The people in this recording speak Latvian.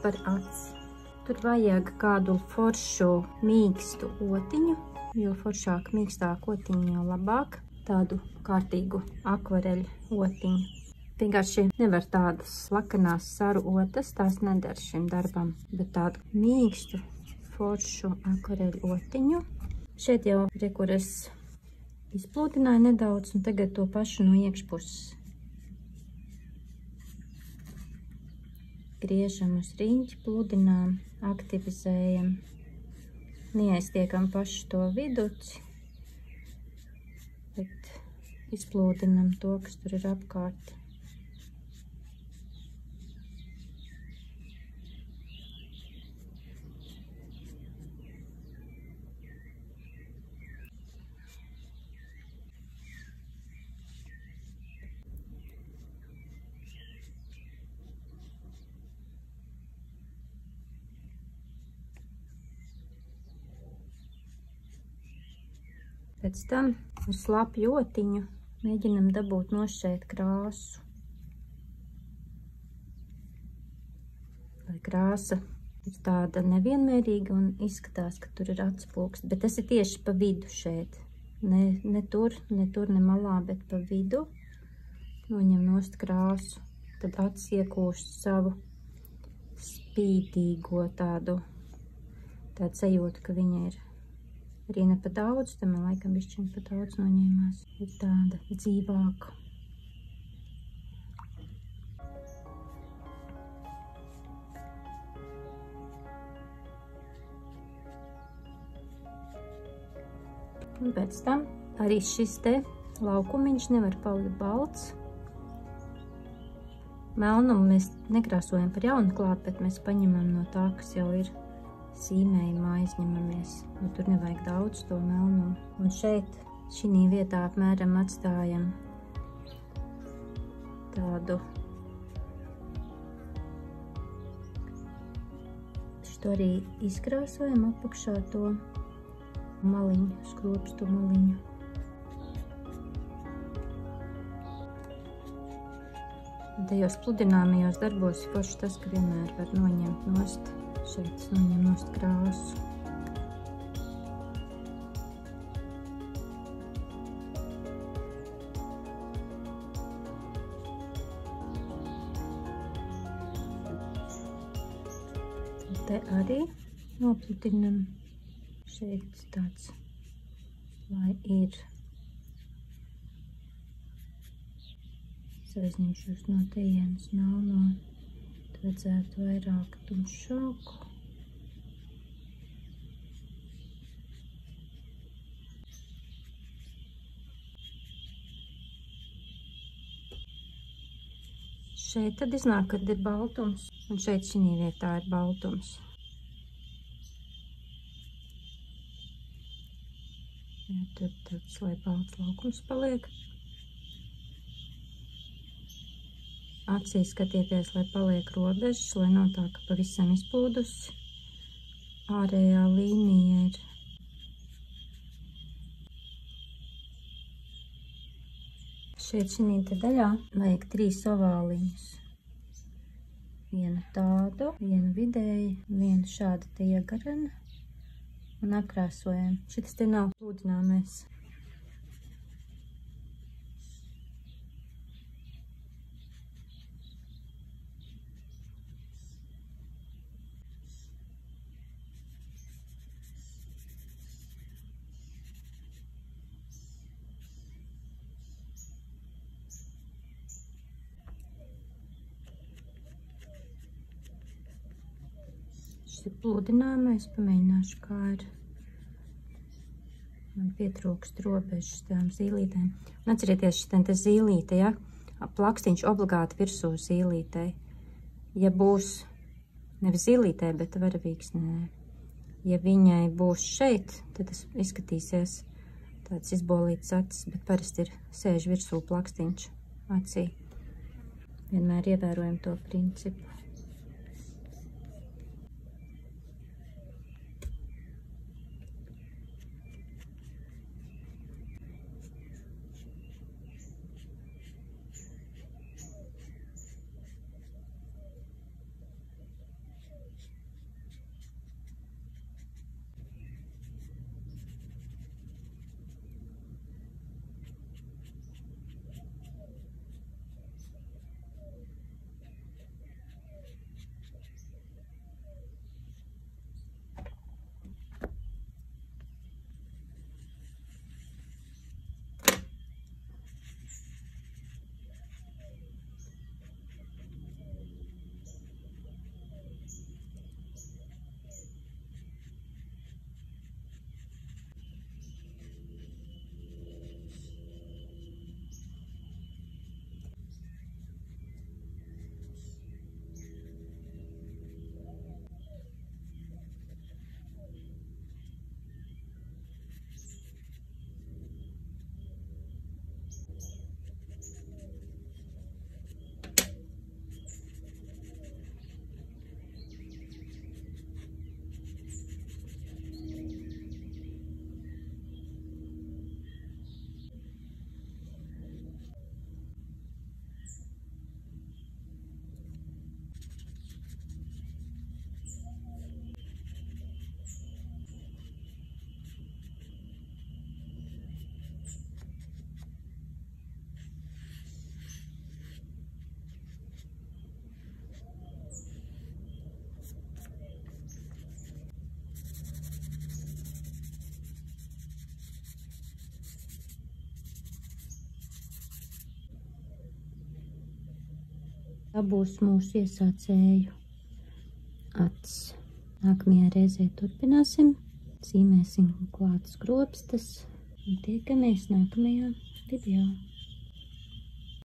par aci. Tur vajag kādu foršu mīkstu otiņu, jo foršāk mīkstāk otiņu, jo labāk. Tādu kārtīgu akvareļu otiņu. Vienkārši nevar tādas lakanās saru otas, tās nedara šim darbam, bet tādu mīkstu foršu akvareļu otiņu. Šeit jau, kur es izplūdināju nedaudz, un tagad to pašu no iekšpuses. Griežam uz riņķi, pludinām, aktivizējam, neaiztiekam pašu to viduci, bet izplūdinam to, kas tur ir apkārt. Pēc tam uz slapju otiņu mēģinam dabūt nošķēt krāsu. Lai krāsa ir tāda nevienmērīga un izskatās, ka tur ir atspūkst, bet tas ir tieši pa vidu šeit. Ne tur, ne malā, bet pa vidu. Noņem nost krāsu, tad acis iekūst savu spītīgo tādu sajūtu, ka viņa ir arī ne pa daudz, tam man laikam bišķiņ pa daudz noņēmās. Ir tāda dzīvāka. Un pēc tam arī šis te laukumiņš nevar palikt balts. Melnumu mēs nekrāsojam par jaunu klāt, bet mēs paņemam no tā, kas jau ir sīmējumā, aizņemamies, jo tur nevajag daudz to melnumu. Un šeit, šī vietā apmēram atstājam tādu, šito arī izkrāsojam apakšā to maliņu, skropstu maliņu. Tajos pludināmajos darbos ir forši tas, ka vienmēr var noņemt nost. Šeit es noņem nost krāsu. Te arī nopludinam. Šeit tāds, lai ir. Es aizņemšos no tejienes melno. Vajadzētu vairāk tumšāku. Šeit tad iznāk, kad ir baltums, un šeit šī vietā ir baltums. Jā, tur tāds, lai balts laukums paliek. Acīs skatieties, lai paliek robežas, lai nav tā, ka pavisam izplūdusi. Ārējā līnija ir. Šeit šī te daļā vajag 3 ovāliņus. Vienu tādu, vienu vidēji, vienu šādu te iegarenu un apkrāsojam. Šitas te nav plūdināmais. Šis ir pludināmais, pamēģināšu, kā ir. Man pietrūkst robežas tām zīlītēm. Un atcerieties, šitien te zīlīte, ja? Plakstiņš obligāti virsū zīlītei. Ja būs nevis zīlītē, bet varavīksnē. Ja viņai būs šeit, tad tas izskatīsies tāds izbolīts acis, bet parasti ir sēž virsū plakstiņš acī. Vienmēr ievērojam to principu. Tā būs mūsu iesācēju acis. Nākamajā reizē turpināsim, zīmēsim klāt skropstas un tiekamies nākamajā video.